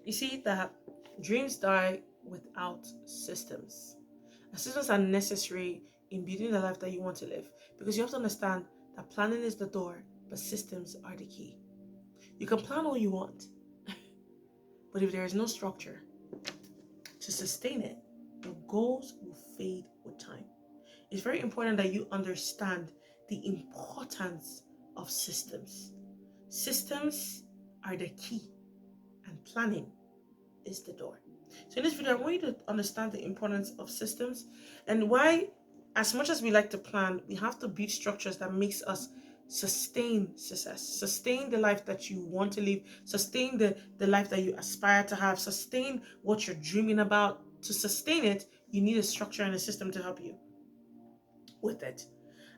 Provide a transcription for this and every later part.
You see that dreams die without systems. And systems are necessary in building the life that you want to live, because you have to understand that planning is the door, but systems are the key. You can plan all you want, but if there is no structure to sustain it, your goals will fade with time. It's very important that you understand the importance of systems. Systems are the key, and planning is the door. So in this video, I want you to understand the importance of systems and why, as much as we like to plan, we have to build structures that makes us sustain success, sustain the life that you want to live, sustain the life that you aspire to have, sustain what you're dreaming about. To sustain it, you need a structure and a system to help you with it.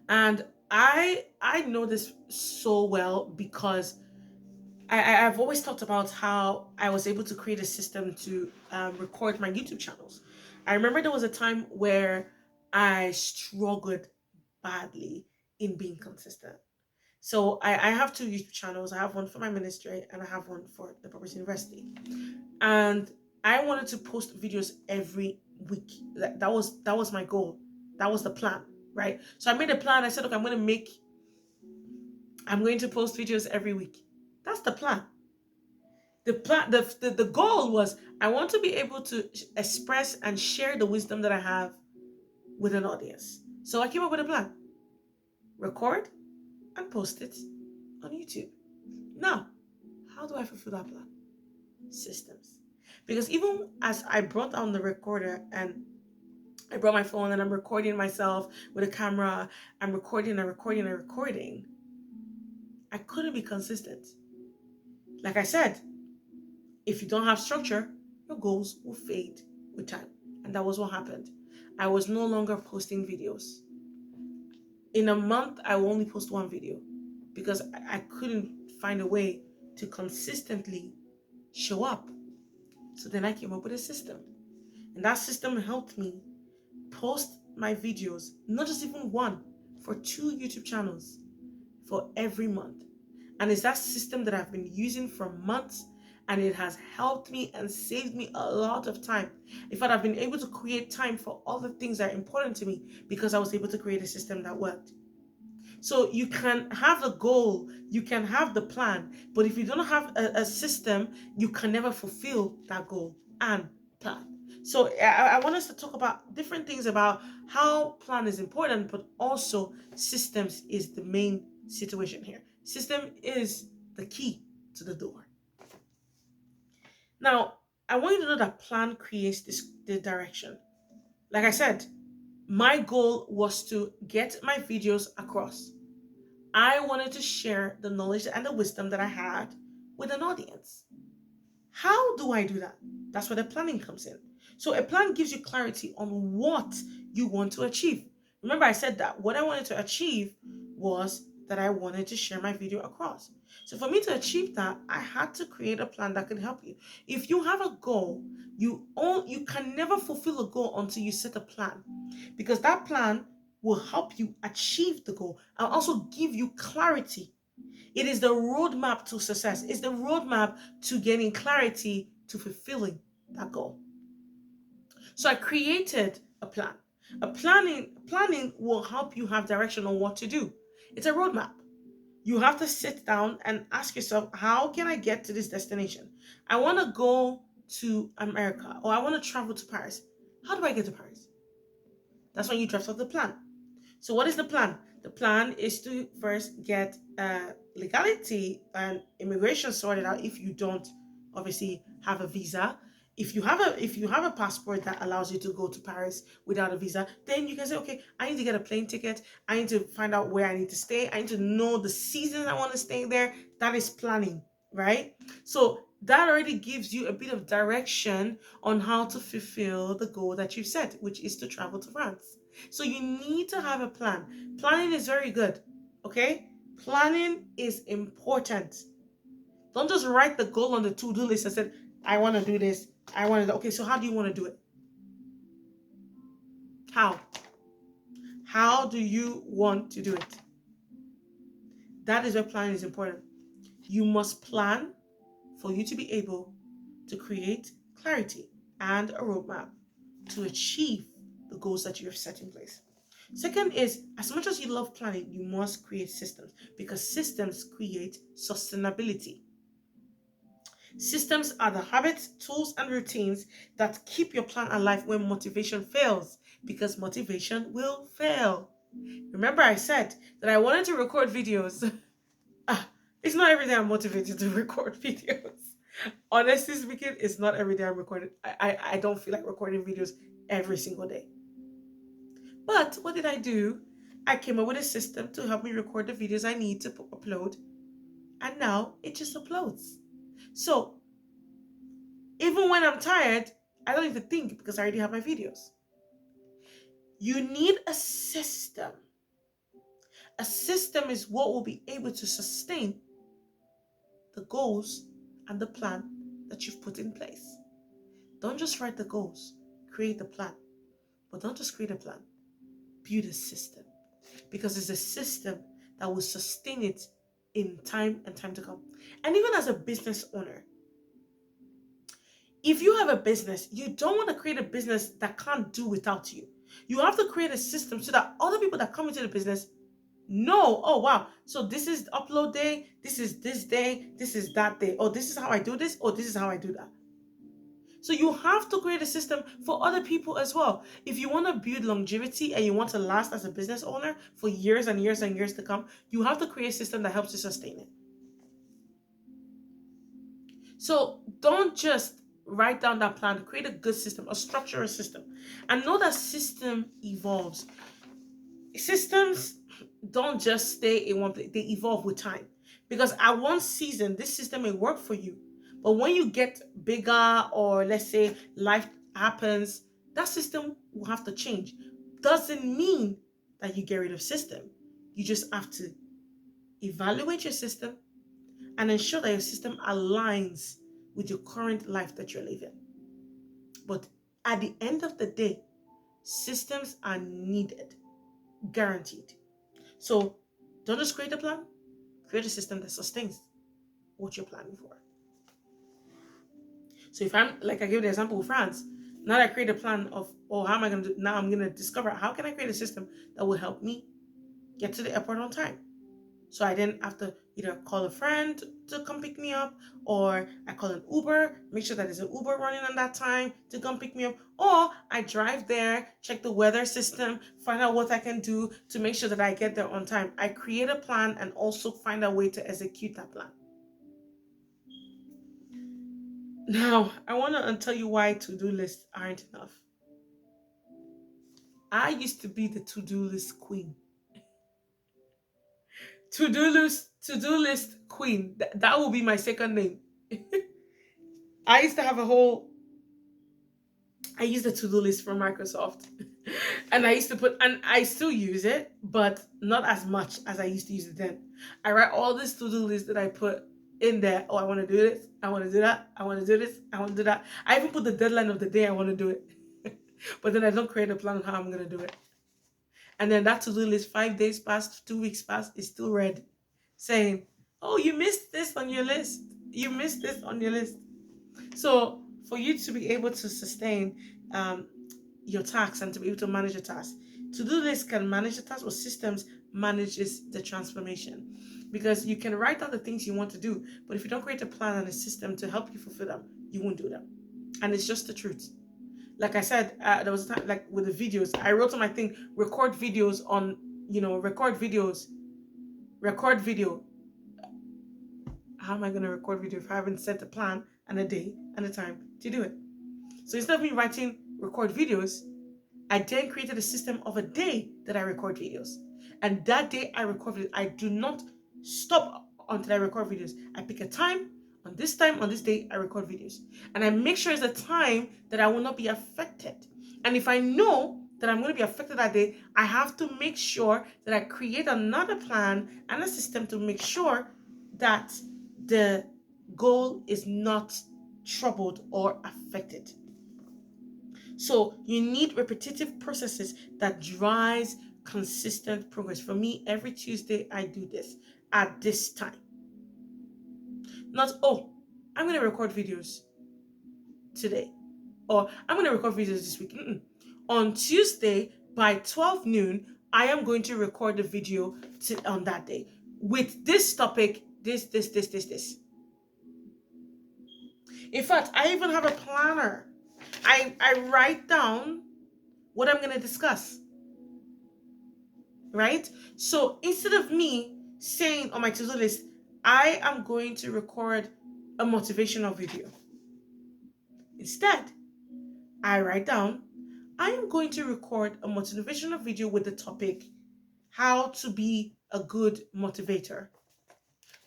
And I know this so well because I've always talked about how I was able to create a system to record my YouTube channels. I remember there was a time where I struggled badly in being consistent. So I have two YouTube channels. I have one for my ministry and I have one for the Purpose University. And I wanted to post videos every week. That was my goal. That was the plan, right? So I made a plan. I said, okay, I'm going to post videos every week. That's the plan. The goal was I want to be able to express and share the wisdom that I have with an audience. So I came up with a plan: record and post it on YouTube. Now, how do I fulfill that plan? Systems. Because even as I brought down the recorder and I brought my phone and I'm recording myself with a camera, I'm recording and recording and recording, I couldn't be consistent. Like I said, if you don't have structure, your goals will fade with time. And that was what happened. I was no longer posting videos. In a month, I will only post one video because I couldn't find a way to consistently show up. So then I came up with a system. And that system helped me post my videos, not just even one, for 2 YouTube channels for every month. And it's that system that I've been using for months, and it has helped me and saved me a lot of time. In fact, I've been able to create time for all the things that are important to me because I was able to create a system that worked. So you can have a goal, you can have the plan, but if you don't have a system, you can never fulfill that goal and plan. So I want us to talk about different things about how plan is important, but also systems is the main situation here. System is the key to the door. Now, I want you to know that plan creates the direction. Like I said, my goal was to get my videos across. I wanted to share the knowledge and the wisdom that I had with an audience. How do I do that? That's where the planning comes in. So a plan gives you clarity on what you want to achieve. Remember, I said that what I wanted to achieve was that I wanted to share my video across. So for me to achieve that, I had to create a plan that could help you. If you have a goal, you can never fulfill a goal until you set a plan, because that plan will help you achieve the goal and also give you clarity. It is the roadmap to success. It's the roadmap to getting clarity to fulfilling that goal. So I created a plan. Planning will help you have direction on what to do. It's a roadmap. You have to sit down and ask yourself, how can I get to this destination? I want to go to America, or I want to travel to Paris. How do I get to Paris? That's when you draft up the plan. So what is the plan? The plan is to first get legality and immigration sorted out if you don't obviously have a visa. If you have a passport that allows you to go to Paris without a visa, then you can say, okay, I need to get a plane ticket. I need to find out where I need to stay. I need to know the season I want to stay there. That is planning, right? So that already gives you a bit of direction on how to fulfill the goal that you've set, which is to travel to France. So you need to have a plan. Planning is very good, okay? Planning is important. Don't just write the goal on the to-do list and say, I want to do this. I want to. Okay, so how do you want to do it? How? How do you want to do it? That is where planning is important. You must plan for you to be able to create clarity and a roadmap to achieve the goals that you have set in place. Second is, as much as you love planning, you must create systems because systems create sustainability. Systems are the habits, tools, and routines that keep your plan alive when motivation fails, because motivation will fail. Remember, I said that I wanted to record videos. It's not every day I'm motivated to record videos. Honestly speaking, it's not every day I'm recording. I don't feel like recording videos every single day. But what did I do? I came up with a system to help me record the videos I need to upload, and now it just uploads. So even when I'm tired, I don't even think because I already have my videos. You need a system. A system is what will be able to sustain the goals and the plan that you've put in place. Don't just write the goals, create the plan. But don't just create a plan, build a system. Because it's a system that will sustain it in time and time to come. And even as a business owner, if you have a business, you don't want to create a business that can't do without you. You have to create a system so that other people that come into the business know, oh wow, so this is upload day, this is this day, this is that day, oh this is how I do this, oh this is how I do that. So you have to create a system for other people as well. If you want to build longevity and you want to last as a business owner for years and years and years to come, you have to create a system that helps you sustain it. So don't just write down that plan, create a good system, a structural system, and know that system evolves. Systems don't just stay in one place, they evolve with time. Because at one season, this system may work for you. But when you get bigger, or let's say life happens, that system will have to change. Doesn't mean that you get rid of system. You just have to evaluate your system and ensure that your system aligns with your current life that you're living. But at the end of the day, systems are needed, guaranteed. So don't just create a plan, create a system that sustains what you're planning for. So if I'm, like I gave the example with France, now that I create a plan of, oh, how am I going to do, now I'm going to discover how can I create a system that will help me get to the airport on time. So I didn't have to either call a friend to come pick me up, or I call an Uber, make sure that there's an Uber running on that time to come pick me up, or I drive there, check the weather system, find out what I can do to make sure that I get there on time. I create a plan and also find a way to execute that plan. Now, I want to tell you why to-do lists aren't enough. I used to be the to-do list queen. To-do list queen. That will be my second name. I used to have I used the to-do list from Microsoft. And I used to put, and I still use it, but not as much as I used to use it then. I write all this to-do list that I put in there. Oh, I want to do this. I want to do that. I want to do this. I want to do that. I even put the deadline of the day I want to do it. But then I don't create a plan on how I'm going to do it. And then that to-do list, 5 days past, 2 weeks past, is still red, saying, oh, you missed this on your list. You missed this on your list. So for you to be able to sustain your tasks and to be able to manage your tasks, to-do list can manage the tasks, or systems manages the transformation. Because you can write down the things you want to do, but if you don't create a plan and a system to help you fulfill them, you won't do them. And it's just the truth. Like I said, there was a time, like with the videos, I wrote on my thing, record videos on, record video. How am I going to record video if I haven't set a plan and a day and a time to do it? So instead of me writing record videos, I then created a system of a day that I record videos. And that day I record videos. I do not stop until I record videos. I pick a time. On this time, on this day, I record videos. And I make sure it's a time that I will not be affected. And if I know that I'm going to be affected that day, I have to make sure that I create another plan and a system to make sure that the goal is not troubled or affected. So you need repetitive processes that drives consistent progress. For me, every Tuesday, I do this at this time. Not, oh, I'm going to record videos. today, or I'm going to record videos this week. On Tuesday by 12 noon, I am going to record the video on that day with this topic, this. In fact, I even have a planner. I write down what I'm going to discuss, right? So instead of me saying on my to-do list, I am going to record a motivational video, instead, I write down, I am going to record a motivational video with the topic, how to be a good motivator,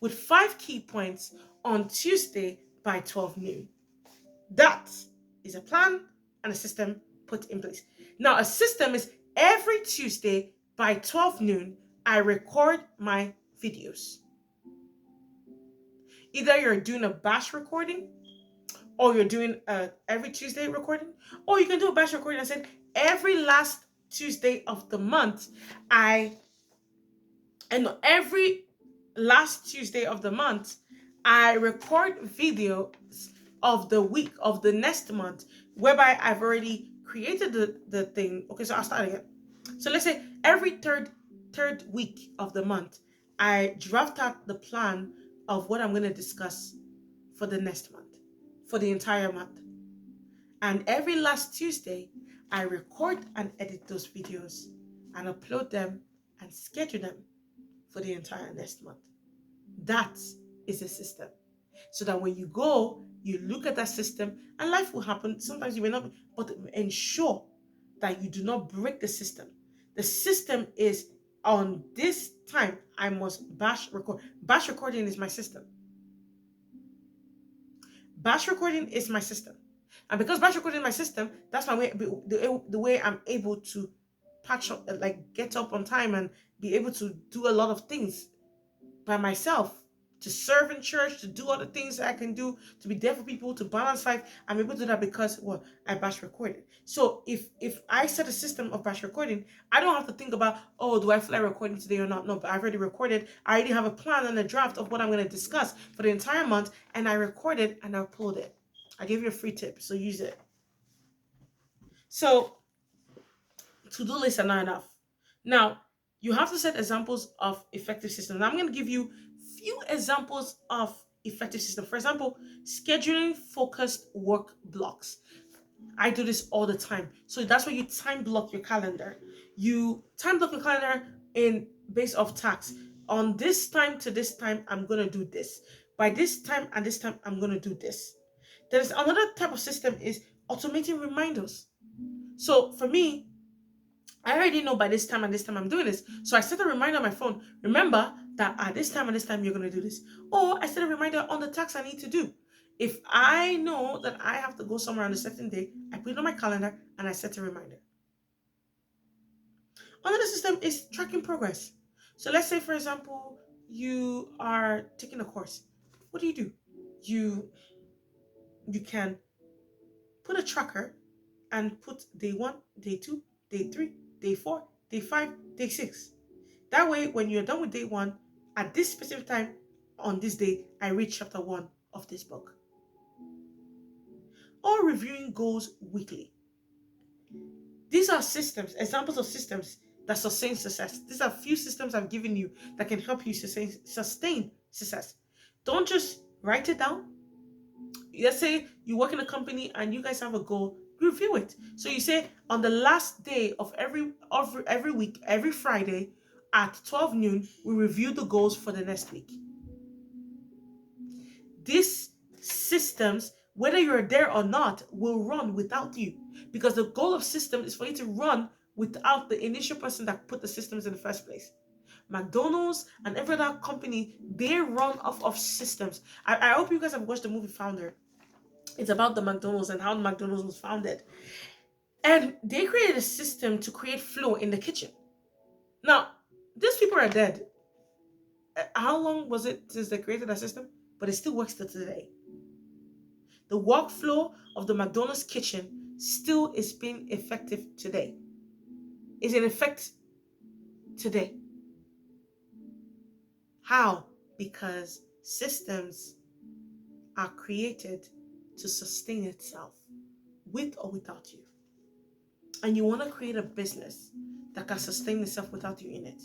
with 5 key points on Tuesday by 12 noon. That is a plan and a system put in place. Now, a system is every Tuesday by 12 noon, I record my videos. Either you're doing a batch recording, or you're doing every Tuesday recording, or you can do a batch recording and say every last Tuesday of the month, every last Tuesday of the month, I record videos of the week of the next month, whereby I've already created the thing. Okay, so I'll start again. So let's say every third week of the month, I draft out the plan of what I'm going to discuss for the next month, for the entire month. And every last Tuesday, I record and edit those videos and upload them and schedule them for the entire next month. That is a system. So that when you go, you look at that system and life will happen. Sometimes you may not, but ensure that you do not break the system. The system is on this time, I must batch record. Batch recording is my system. Batch recording is my system. And because batch recording is my system, that's my way, the way I'm able to patch up, like get up on time and be able to do a lot of things by myself, to serve in church, to do other things that I can do, to be there for people, to balance life. I'm able to do that because, well, I batch recorded. So if I set a system of batch recording, I don't have to think about, oh, do I feel like recording today or not? No, but I've already recorded. I already have a plan and a draft of what I'm going to discuss for the entire month, and I recorded and I uploaded it. I gave you a free tip, so use it. So to-do lists are not enough. Now, you have to set examples of effective systems. I'm going to give you few examples of effective systems. For example, scheduling focused work blocks. I do this all the time. So that's where you time block your calendar. You time block your calendar in base of tasks. On this time to this time, I'm going to do this. By this time and this time, I'm going to do this. There's another type of system is automating reminders. So for me, I already know by this time and this time I'm doing this. So I set a reminder on my phone. Remember that at this time and this time you're going to do this. Or I set a reminder on the tasks I need to do. If I know that I have to go somewhere on a certain day, I put it on my calendar and I set a reminder. Another system is tracking progress. So let's say, for example, you are taking a course. What do? You can put a tracker and put day 1, day 2, day 3, day 4, day 5, day 6. That way, when you're done with day 1, at this specific time, on this day, I read chapter 1 of this book. Or reviewing goals weekly. These are systems, examples of systems that sustain success. These are few systems I've given you that can help you sustain success. Don't just write it down. Let's say you work in a company and you guys have a goal, review it. So you say on the last day of every week, every Friday at 12 noon, we review the goals for the next week. These systems, whether you're there or not, will run without you, because the goal of system is for you to run without the initial person that put the systems in the first place. McDonald's and every other company, they run off of systems. I hope you guys have watched the movie Founder. It's about the McDonald's and how McDonald's was founded. And they created a system to create flow in the kitchen. Now, these people are dead. How long was it since they created that system? But it still works till today. The workflow of the McDonald's kitchen still is being effective today. Is in effect today. How? Because systems are created to sustain itself with or without you. And you want to create a business that can sustain itself without you in it.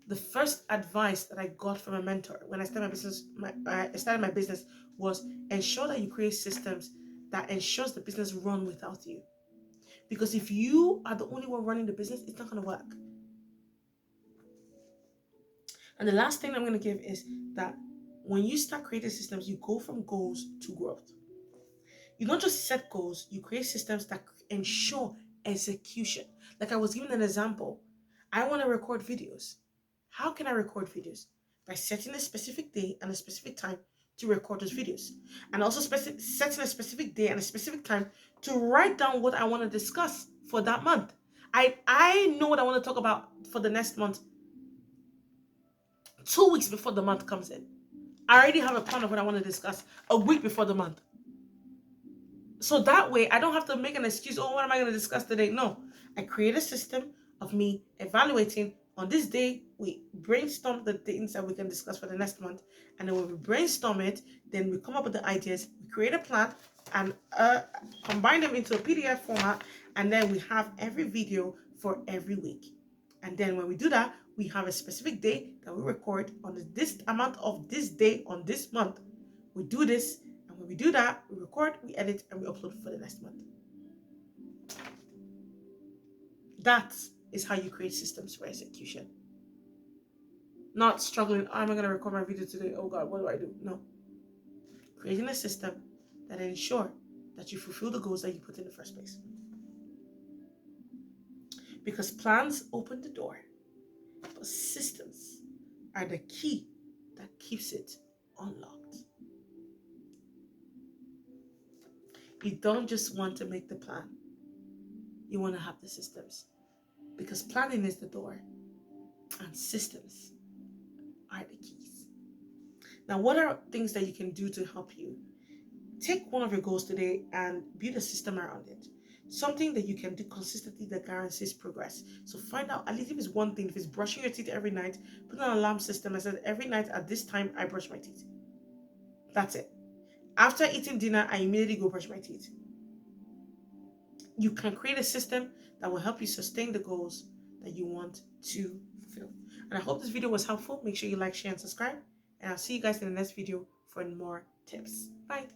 The first advice that I got from a mentor when I started my business was ensure that you create systems that ensures the business run without you. Because if you are the only one running the business, it's not going to work. And the last thing I'm going to give is that when you start creating systems, you go from goals to growth. You don't just set goals, you create systems that ensure execution. Like I was giving an example. I want to record videos. How can I record videos? By setting a specific day and a specific time to record those videos. And also setting a specific day and a specific time to write down what I want to discuss for that month. I know what I want to talk about for the next month 2 weeks before the month comes in. I already have a plan of what I want to discuss a week before the month. So that way, I don't have to make an excuse. Oh, what am I going to discuss today? No, I create a system of me evaluating. On this day, we brainstorm the things that we can discuss for the next month. And then when we brainstorm it, then we come up with the ideas, we create a plan and combine them into a PDF format. And then we have every video for every week. And then when we do that, we have a specific day that we record on this amount of this day on this month. We do this. And when we do that, we record, we edit, and we upload for the next month. That is how you create systems for execution. Not struggling, oh, am I going to record my video today? Oh God, what do I do? No. Creating a system that ensures that you fulfill the goals that you put in the first place. Because plans open the door, but systems are the key that keeps it unlocked. You don't just want to make the plan. You want to have the systems. Because planning is the door and systems are the keys. Now, what are things that you can do to help you? Take one of your goals today and build a system around it. Something that you can do consistently that guarantees progress. So find out, at least if it's one thing, if it's brushing your teeth every night, put an alarm system and say, every night at this time, I brush my teeth. That's it. After eating dinner, I immediately go brush my teeth. You can create a system that will help you sustain the goals that you want to fulfill. And I hope this video was helpful. Make sure you like, share, and subscribe. And I'll see you guys in the next video for more tips. Bye.